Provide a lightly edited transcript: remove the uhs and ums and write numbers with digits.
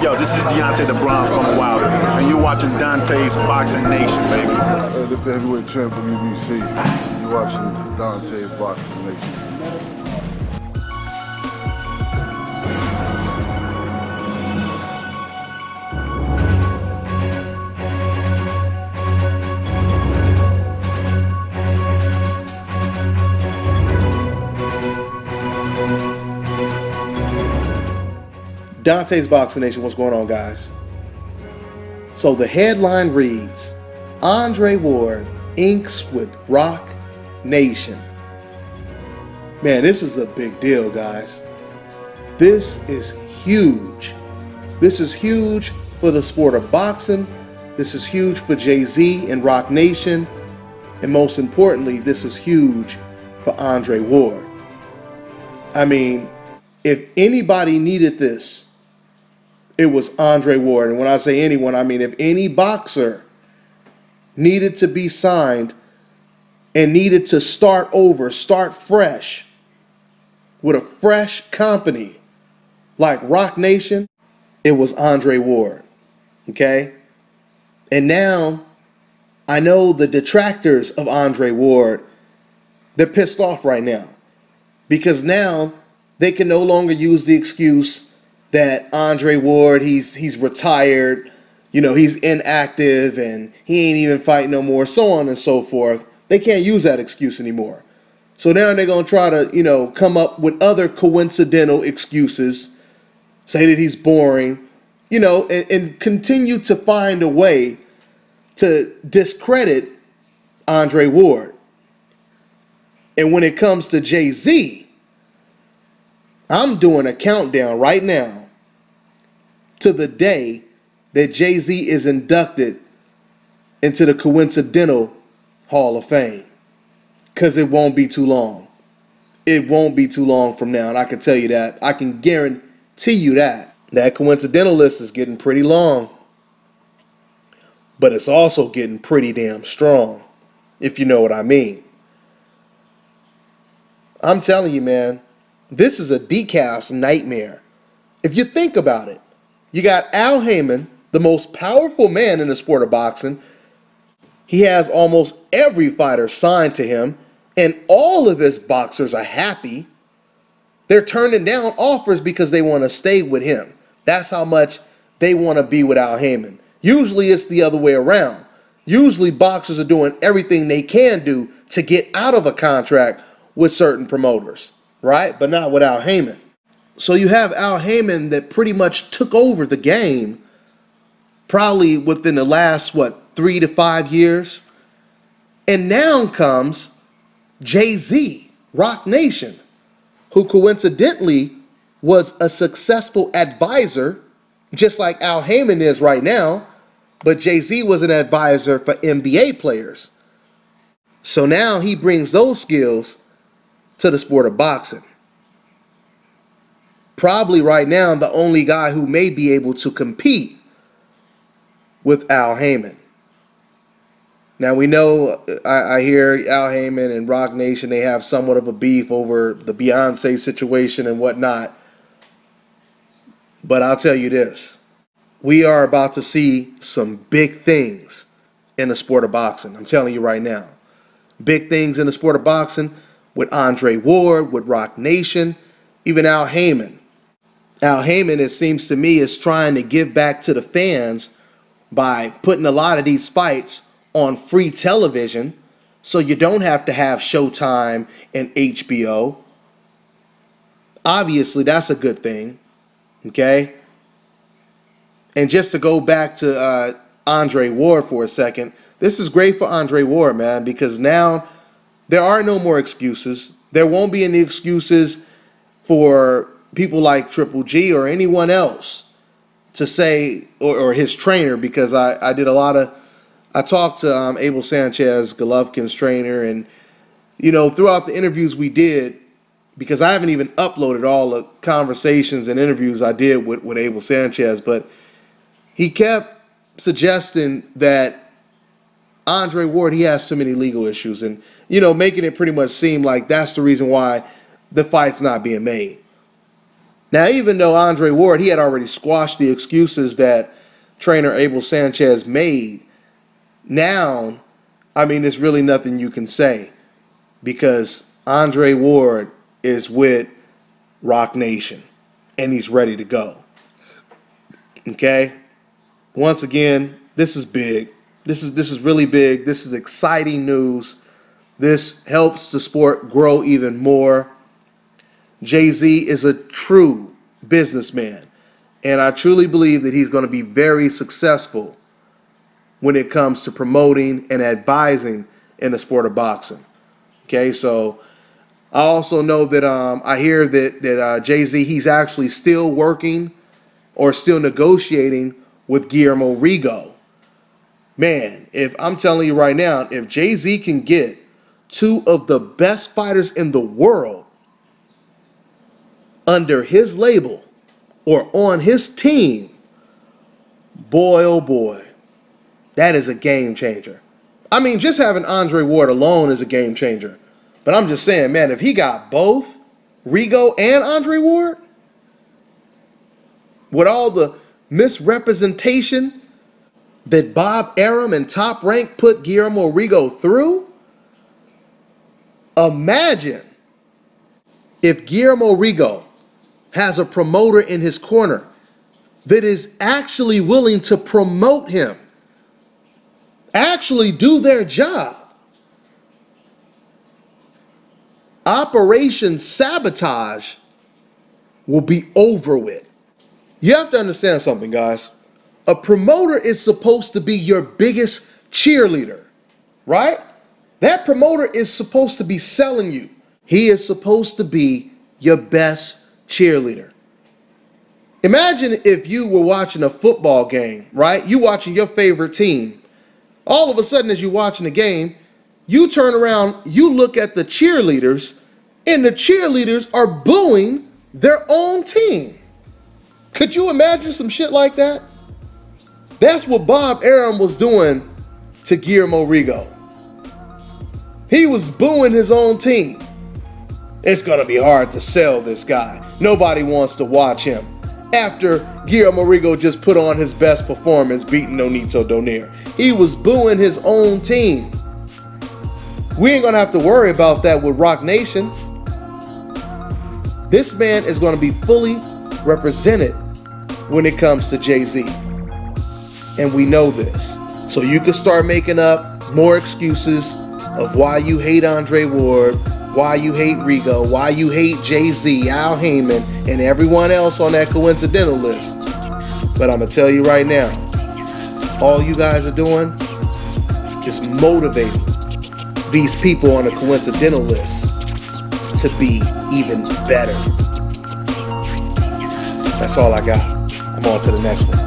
Yo, this is Deontay the Bronze Bomber Wilder, and you're watching Dante's Boxing Nation, baby. Hey, this is the heavyweight champ of UBC. You're watching Dante's Boxing Nation. Dante's Boxing Nation, what's going on, guys? So the headline reads, Andre Ward inks with Roc Nation. Man, this is a big deal, guys. This is huge. This is huge for the sport of boxing. This is huge for Jay-Z and Roc Nation. And most importantly, this is huge for Andre Ward. I mean, if anybody needed this, it was Andre Ward. And when I say anyone, I mean if any boxer needed to be signed and needed to start over, start fresh with a fresh company like Roc Nation, it was Andre Ward. Okay? And now I know the detractors of Andre Ward, they're pissed off right now because now they can no longer use the excuse that Andre Ward, he's retired, you know, he's inactive and he ain't even fighting no more, so on and so forth. They can't use that excuse anymore. So now they're going to try to, you know, come up with other coincidental excuses, say that he's boring, you know, and continue to find a way to discredit Andre Ward. And when it comes to Jay-Z, I'm doing a countdown right now to the day that Jay-Z is inducted into the Coincidental Hall of Fame. Because it won't be too long. It won't be too long from now, and I can tell you that. I can guarantee you that. That coincidental list is getting pretty long. But it's also getting pretty damn strong, if you know what I mean. I'm telling you, man. This is a Dcafs nightmare. If you think about it, you got Al Haymon, the most powerful man in the sport of boxing. He has almost every fighter signed to him, and all of his boxers are happy. They're turning down offers because they want to stay with him. That's how much they want to be with Al Haymon. Usually it's the other way around. Usually boxers are doing everything they can do to get out of a contract with certain promoters. Right? But not with Al Haymon. So you have Al Haymon that pretty much took over the game probably within the last, 3 to 5 years. And now comes Jay-Z, Roc Nation, who coincidentally was a successful advisor, just like Al Haymon is right now, but Jay-Z was an advisor for NBA players. So now he brings those skills to the sport of boxing. Probably right now the only guy who may be able to compete with Al Haymon. Now we know, I hear Al Haymon and Roc Nation, they have somewhat of a beef over the Beyonce situation and whatnot. But I'll tell you this. We are about to see some big things in the sport of boxing. I'm telling you right now. Big things in the sport of boxing. With Andre Ward, with Roc Nation, even Al Haymon. Al Haymon, it seems to me, is trying to give back to the fans by putting a lot of these fights on free television so you don't have to have Showtime and HBO. Obviously, that's a good thing, okay? And just to go back to Andre Ward for a second, this is great for Andre Ward, man, because now there are no more excuses. There won't be any excuses for people like Triple G or anyone else to say, or his trainer, because I talked to Abel Sanchez, Golovkin's trainer, and, you know, throughout the interviews we did, because I haven't even uploaded all the conversations and interviews I did with Abel Sanchez, but he kept suggesting that Andre Ward, he has too many legal issues, and, you know, making it pretty much seem like that's the reason why the fight's not being made. Now, even though Andre Ward, he had already squashed the excuses that trainer Abel Sanchez made, now, I mean, there's really nothing you can say because Andre Ward is with Roc Nation and he's ready to go. Okay? Once again, this is big. This is really big. This is exciting news. This helps the sport grow even more. Jay-Z is a true businessman, and I truly believe that he's going to be very successful when it comes to promoting and advising in the sport of boxing. Okay, so I also know that I hear that Jay-Z, he's actually still working or still negotiating with Guillermo Rigo. Man, if I'm telling you right now, if Jay-Z can get two of the best fighters in the world under his label or on his team, boy, oh boy, that is a game changer. I mean, just having Andre Ward alone is a game changer. But I'm just saying, man, if he got both Rigo and Andre Ward, with all the misrepresentation that Bob Arum and Top Rank put Guillermo Rigo through, imagine if Guillermo Rigo has a promoter in his corner that is actually willing to promote him, actually do their job. Operation Sabotage will be over with. You have to understand something, guys. A promoter is supposed to be your biggest cheerleader, right? That promoter is supposed to be selling you. He is supposed to be your best cheerleader. Imagine if you were watching a football game, right? You watching your favorite team. All of a sudden, as you're watching the game, you turn around, you look at the cheerleaders, and the cheerleaders are booing their own team. Could you imagine some shit like that? That's what Bob Arum was doing to Guillermo Rigo. He was booing his own team. It's going to be hard to sell this guy. Nobody wants to watch him. After Guillermo Rigo just put on his best performance beating Nonito Donaire. He was booing his own team. We ain't going to have to worry about that with Roc Nation. This man is going to be fully represented when it comes to Jay-Z. And we know this. So you can start making up more excuses of why you hate Andre Ward, why you hate Rigo, why you hate Jay-Z, Al Heyman, and everyone else on that coincidental list. But I'm going to tell you right now, all you guys are doing is motivating these people on the coincidental list to be even better. That's all I got. I'm on to the next one.